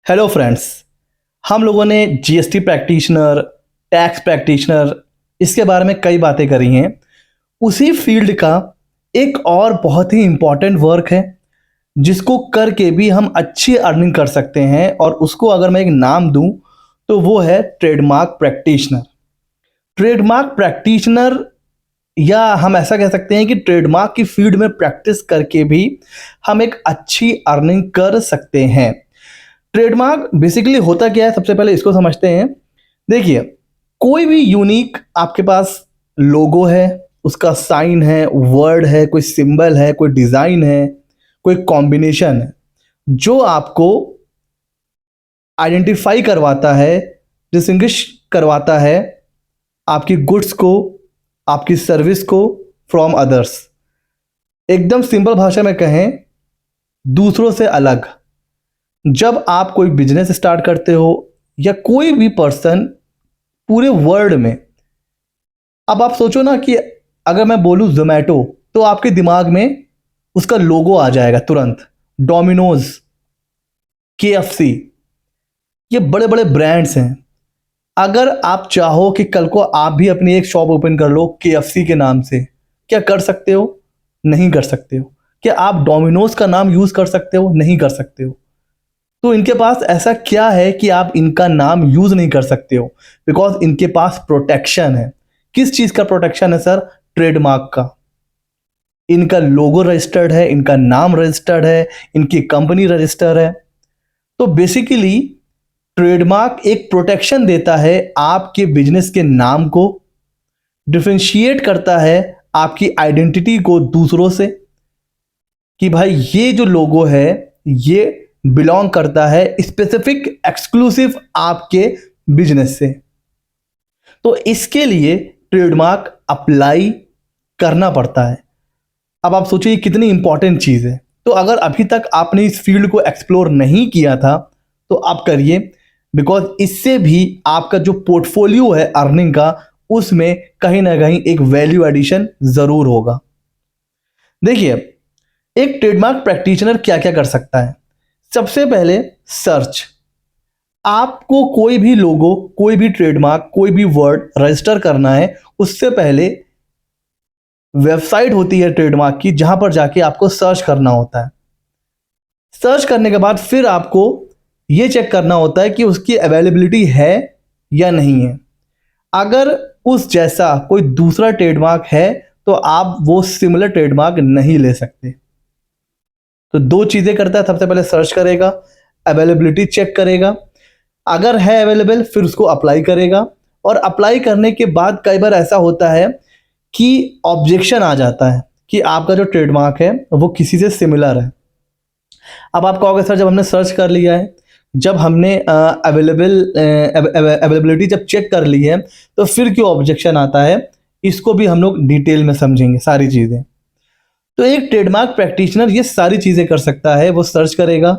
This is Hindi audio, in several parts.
Hello friends. हम लोगों ने जीएसटी प्रैक्टिशनर, टैक्स प्रैक्टिशनर, इसके बारे में कई बातें करी हैं। उसी फील्ड का एक और बहुत ही इम्पॉर्टेंट वर्क है जिसको करके भी हम अच्छी अर्निंग कर सकते हैं, और उसको अगर मैं एक नाम दूं तो वो है ट्रेडमार्क प्रैक्टिशनर। ट्रेडमार्क प्रैक्टिशनर, या हम ऐसा कह सकते हैं कि ट्रेडमार्क की फील्ड में प्रैक्टिस करके भी हम एक अच्छी अर्निंग कर सकते हैं। ट्रेडमार्क बेसिकली होता क्या है, सबसे पहले इसको समझते हैं। देखिए, कोई भी यूनिक आपके पास लोगो है, उसका साइन है, वर्ड है, कोई सिंबल है, कोई डिज़ाइन है, कोई कॉम्बिनेशन है जो आपको आइडेंटिफाई करवाता है, डिस्टिंग्विश करवाता है आपकी गुड्स को, आपकी सर्विस को फ्रॉम अदर्स। एकदम सिंपल भाषा में कहें, दूसरों से अलग। जब आप कोई बिजनेस स्टार्ट करते हो या कोई भी पर्सन पूरे वर्ल्ड में, अब आप सोचो ना कि अगर मैं बोलूं जोमेटो तो आपके दिमाग में उसका लोगो आ जाएगा तुरंत। डोमिनोज, केएफसी, ये बड़े बड़े ब्रांड्स हैं। अगर आप चाहो कि कल को आप भी अपनी एक शॉप ओपन कर लो केएफसी के नाम से, क्या कर सकते हो? नहीं कर सकते हो। क्या आप डोमिनोज का नाम यूज कर सकते हो? नहीं कर सकते हो। तो इनके पास ऐसा क्या है कि आप इनका नाम यूज नहीं कर सकते हो? बिकॉज इनके पास प्रोटेक्शन है। किस चीज का प्रोटेक्शन है सर? ट्रेडमार्क का। इनका लोगो रजिस्टर्ड है, इनका नाम रजिस्टर्ड है, इनकी कंपनी रजिस्टर है। तो बेसिकली ट्रेडमार्क एक प्रोटेक्शन देता है आपके बिजनेस के नाम को, डिफरेंशिएट करता है आपकी आइडेंटिटी को दूसरों से, कि भाई ये जो लोगो है ये बिलोंग करता है स्पेसिफिक एक्सक्लूसिव आपके बिजनेस से। तो इसके लिए ट्रेडमार्क अप्लाई करना पड़ता है। अब आप सोचिए कितनी इंपॉर्टेंट चीज़ है। तो अगर अभी तक आपने इस फील्ड को एक्सप्लोर नहीं किया था तो आप करिए, बिकॉज इससे भी आपका जो पोर्टफोलियो है अर्निंग का, उसमें कहीं ना कहीं एक वैल्यू एडिशन ज़रूर होगा। देखिए, एक ट्रेडमार्क प्रैक्टिशनर क्या क्या कर सकता है। सबसे पहले सर्च। आपको कोई भी लोगो, कोई भी ट्रेडमार्क, कोई भी वर्ड रजिस्टर करना है, उससे पहले वेबसाइट होती है ट्रेडमार्क की जहां पर जाके आपको सर्च करना होता है। सर्च करने के बाद फिर आपको यह चेक करना होता है कि उसकी अवेलेबिलिटी है या नहीं है। अगर उस जैसा कोई दूसरा ट्रेडमार्क है तो आप वो सिमिलर ट्रेडमार्क नहीं ले सकते। तो दो चीज़ें करता है, सबसे पहले सर्च करेगा, अवेलेबिलिटी चेक करेगा, अगर है अवेलेबल फिर उसको अप्लाई करेगा। और अप्लाई करने के बाद कई बार ऐसा होता है कि ऑब्जेक्शन आ जाता है कि आपका जो ट्रेडमार्क है वो किसी से सिमिलर है। अब आप कहोगे सर, जब हमने सर्च कर लिया है, जब हमने अवेलेबिलिटी जब चेक कर ली है, तो फिर क्यों ऑब्जेक्शन आता है? इसको भी हम लोग डिटेल में समझेंगे सारी चीज़ें। तो एक ट्रेडमार्क प्रैक्टिशनर ये सारी चीज़ें कर सकता है। वो सर्च करेगा,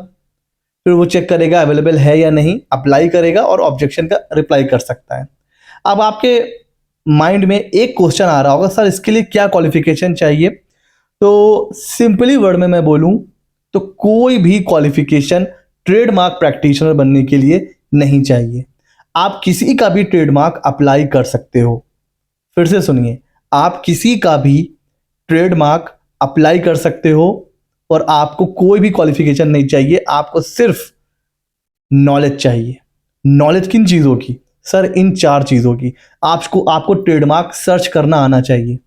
फिर वो चेक करेगा अवेलेबल है या नहीं, अप्लाई करेगा और ऑब्जेक्शन का रिप्लाई कर सकता है। अब आपके माइंड में एक क्वेश्चन आ रहा होगा, सर इसके लिए क्या क्वालिफिकेशन चाहिए? तो सिंपली वर्ड में मैं बोलूं तो कोई भी क्वालिफिकेशन ट्रेडमार्क प्रैक्टिशनर बनने के लिए नहीं चाहिए। आप किसी का भी ट्रेडमार्क अप्लाई कर सकते हो। फिर से सुनिए, आप किसी का भी ट्रेडमार्क अप्लाई कर सकते हो और आपको कोई भी क्वालिफिकेशन नहीं चाहिए। आपको सिर्फ नॉलेज चाहिए। नॉलेज किन चीज़ों की? सर इन चार चीज़ों की। आपको ट्रेडमार्क सर्च करना आना चाहिए,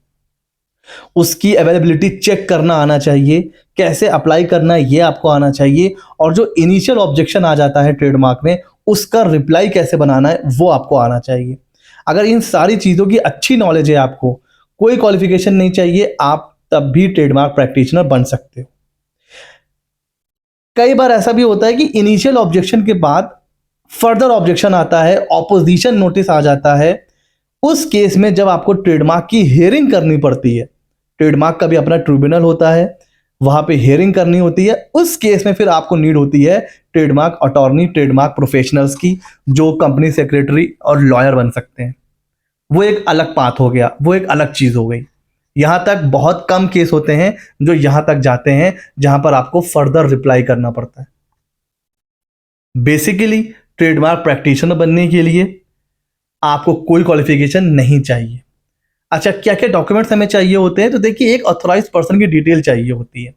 उसकी अवेलेबिलिटी चेक करना आना चाहिए, कैसे अप्लाई करना है ये आपको आना चाहिए, और जो इनिशियल ऑब्जेक्शन आ जाता है ट्रेडमार्क में उसका रिप्लाई कैसे बनाना है वो आपको आना चाहिए। अगर इन सारी चीज़ों की अच्छी नॉलेज है, आपको कोई क्वालिफिकेशन नहीं चाहिए, आप तब भी ट्रेडमार्क प्रैक्टिशनर बन सकते हो। कई बार ऐसा भी होता है कि इनिशियल ऑब्जेक्शन के बाद फर्दर ऑब्जेक्शन आता है, ऑपोजिशन नोटिस आ जाता है। उस केस में जब आपको ट्रेडमार्क की हियरिंग करनी पड़ती है, ट्रेडमार्क का भी अपना ट्रिब्यूनल होता है, वहां पे हियरिंग करनी होती है। उस केस में फिर आपको नीड होती है ट्रेडमार्क अटॉर्नी, ट्रेडमार्क प्रोफेशनल्स की, जो कंपनी सेक्रेटरी और लॉयर बन सकते हैं। वो एक अलग पाथ हो गया, वो एक अलग चीज हो गई। यहां तक बहुत कम केस होते हैं जो यहां तक जाते हैं जहां पर आपको फर्दर रिप्लाई करना पड़ता है। बेसिकली ट्रेडमार्क प्रैक्टिशनर बनने के लिए आपको कोई क्वालिफिकेशन नहीं चाहिए। अच्छा, क्या क्या डॉक्यूमेंट्स हमें चाहिए होते हैं? तो देखिए, एक ऑथराइज्ड पर्सन की डिटेल चाहिए होती है।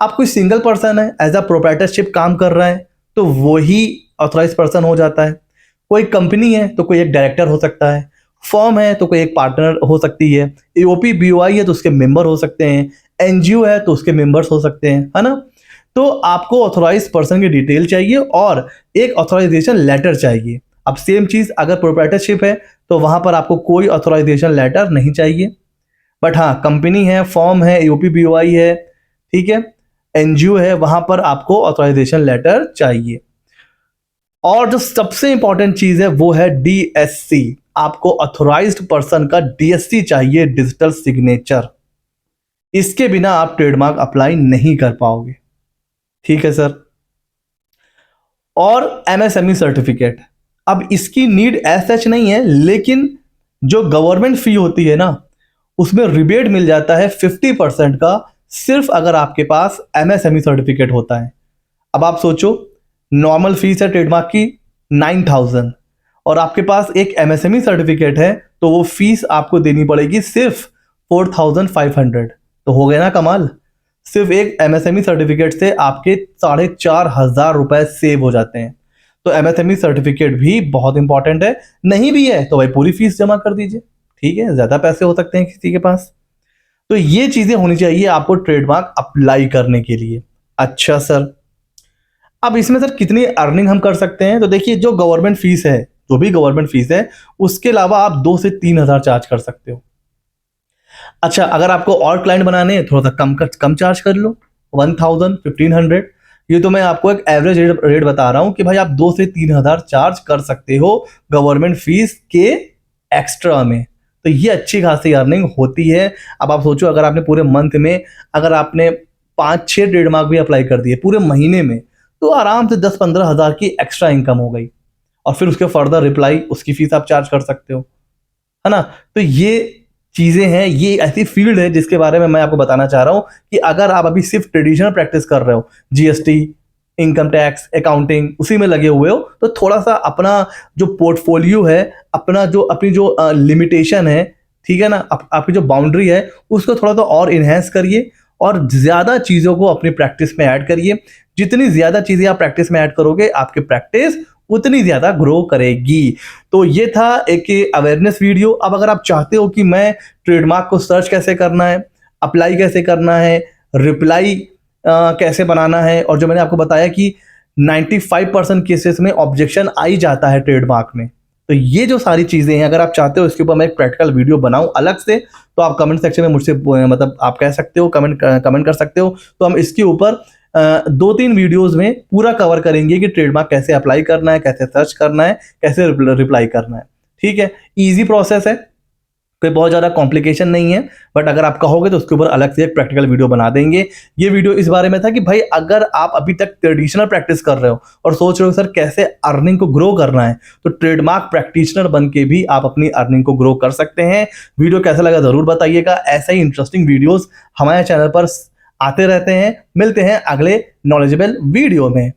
आप कोई सिंगल पर्सन है, एज अ प्रोप्राइटरशिप काम कर रहा है, तो वो ही ऑथराइज्ड पर्सन हो जाता है। कोई कंपनी है तो कोई एक डायरेक्टर हो सकता है, फर्म है तो कोई एक पार्टनर हो सकती है, एओपी बीओआई है तो उसके मेंबर हो सकते हैं, एनजीओ है तो उसके मेंबर्स हो सकते हैं, है ना। तो आपको ऑथराइज्ड पर्सन की डिटेल चाहिए और एक ऑथराइजेशन लेटर चाहिए। अब सेम चीज अगर प्रोप्राइटरशिप है तो वहां पर आपको कोई ऑथराइजेशन लेटर नहीं चाहिए, बट हाँ, कंपनी है, फॉर्म है, यूपी बीओआई है, ठीक है, एनजीओ है, वहां पर आपको ऑथराइजेशन लेटर चाहिए। और जो सबसे इंपॉर्टेंट चीज है वो है डीएससी। आपको ऑथराइज्ड पर्सन का डीएससी चाहिए, डिजिटल सिग्नेचर। इसके बिना आप ट्रेडमार्क अप्लाई नहीं कर पाओगे, ठीक है सर। और एमएसएमई सर्टिफिकेट, अब इसकी नीड एज सच नहीं है, लेकिन जो गवर्नमेंट फी होती है ना, उसमें रिबेट मिल जाता है 50% का, सिर्फ अगर आपके पास एमएसएमई सर्टिफिकेट होता है। अब आप सोचो, नॉर्मल फीस है ट्रेडमार्क की 9,000 और आपके पास एक एमएसएमई सर्टिफिकेट है, तो वो फीस आपको देनी पड़ेगी सिर्फ 4,500। तो हो गया ना कमाल। सिर्फ एक एमएसएमई सर्टिफिकेट से आपके 4,500 रुपए सेव हो जाते हैं। तो एमएसएमई सर्टिफिकेट भी बहुत इंपॉर्टेंट है। नहीं भी है तो भाई पूरी फीस जमा कर दीजिए, ठीक है, ज्यादा पैसे हो सकते हैं किसी के पास। तो ये चीजें होनी चाहिए आपको ट्रेडमार्क अप्लाई करने के लिए। अच्छा सर, अब इसमें सर कितनी अर्निंग हम कर सकते हैं? तो देखिए, जो गवर्नमेंट फीस है, जो भी गवर्नमेंट फीस है, उसके अलावा आप 2 से 3,000 चार्ज कर सकते हो। अच्छा, अगर आपको और क्लाइंट बनाने हैं, थोड़ा सा कम चार्ज कर लो, 1,000, 1,500। ये तो मैं आपको एक एवरेज रेट बता रहा हूं कि भाई आप 2 से 3,000 चार्ज कर सकते हो गवर्नमेंट फीस के एक्स्ट्रा में। तो ये अच्छी खासी अर्निंग होती है। अब आप सोचो, अगर आपने पूरे मंथ में, अगर आपने 5-6 ट्रेडमार्क भी अप्लाई कर दिए पूरे महीने में, तो आराम से 10-15 हज़ार की एक्स्ट्रा इनकम हो गई। और फिर उसके फर्दर रिप्लाई, उसकी फीस आप चार्ज कर सकते हो, है ना। तो ये चीजें हैं, ये ऐसी फील्ड है जिसके बारे में मैं आपको बताना चाह रहा हूं कि अगर आप अभी सिर्फ ट्रेडिशनल प्रैक्टिस कर रहे हो, जीएसटी, इनकम टैक्स, अकाउंटिंग, उसी में लगे हुए हो, तो थोड़ा सा अपना जो पोर्टफोलियो है, अपनी जो लिमिटेशन है, ठीक है ना, आपकी जो बाउंड्री है, उसको थोड़ा सा और इन्हेंस करिए और ज्यादा चीजों को अपनी प्रैक्टिस में ऐड करिए। जितनी ज्यादा चीजें आप प्रैक्टिस में ऐड करोगे, आपकी प्रैक्टिस उतनी ज्यादा ग्रो करेगी। तो ये था एक अवेयरनेस वीडियो। अब अगर आप चाहते हो कि मैं ट्रेडमार्क को सर्च कैसे करना है, अप्लाई कैसे करना है, रिप्लाई कैसे बनाना है, और जो मैंने आपको बताया कि 95% केसेस में ऑब्जेक्शन आ ही जाता है ट्रेडमार्क में, तो ये जो सारी चीजें हैं, अगर आप चाहते हो इसके ऊपर मैं एक प्रैक्टिकल वीडियो बनाऊं अलग से, तो आप कमेंट सेक्शन में मुझसे मतलब आप कह सकते हो, कमेंट कर सकते हो। तो हम इसके ऊपर 2-3 वीडियोस में पूरा कवर करेंगे कि ट्रेडमार्क कैसे अप्लाई करना है, कैसे सर्च करना है, कैसे रिप्लाई करना है, ठीक है। इजी प्रोसेस है, कोई बहुत ज़्यादा कॉम्प्लिकेशन नहीं है, बट अगर आप कहोगे तो उसके ऊपर अलग से एक प्रैक्टिकल वीडियो बना देंगे। ये वीडियो इस बारे में था कि भाई अगर आप अभी तक ट्रेडिशनल प्रैक्टिस कर रहे हो और सोच रहे हो सर कैसे अर्निंग को ग्रो करना है, तो ट्रेडमार्क प्रैक्टिशनर बन के भी आप अपनी अर्निंग को ग्रो कर सकते हैं। वीडियो कैसा लगा ज़रूर बताइएगा। ऐसे ही इंटरेस्टिंग वीडियोज़ हमारे चैनल पर आते रहते हैं। मिलते हैं अगले नॉलेजेबल वीडियो में।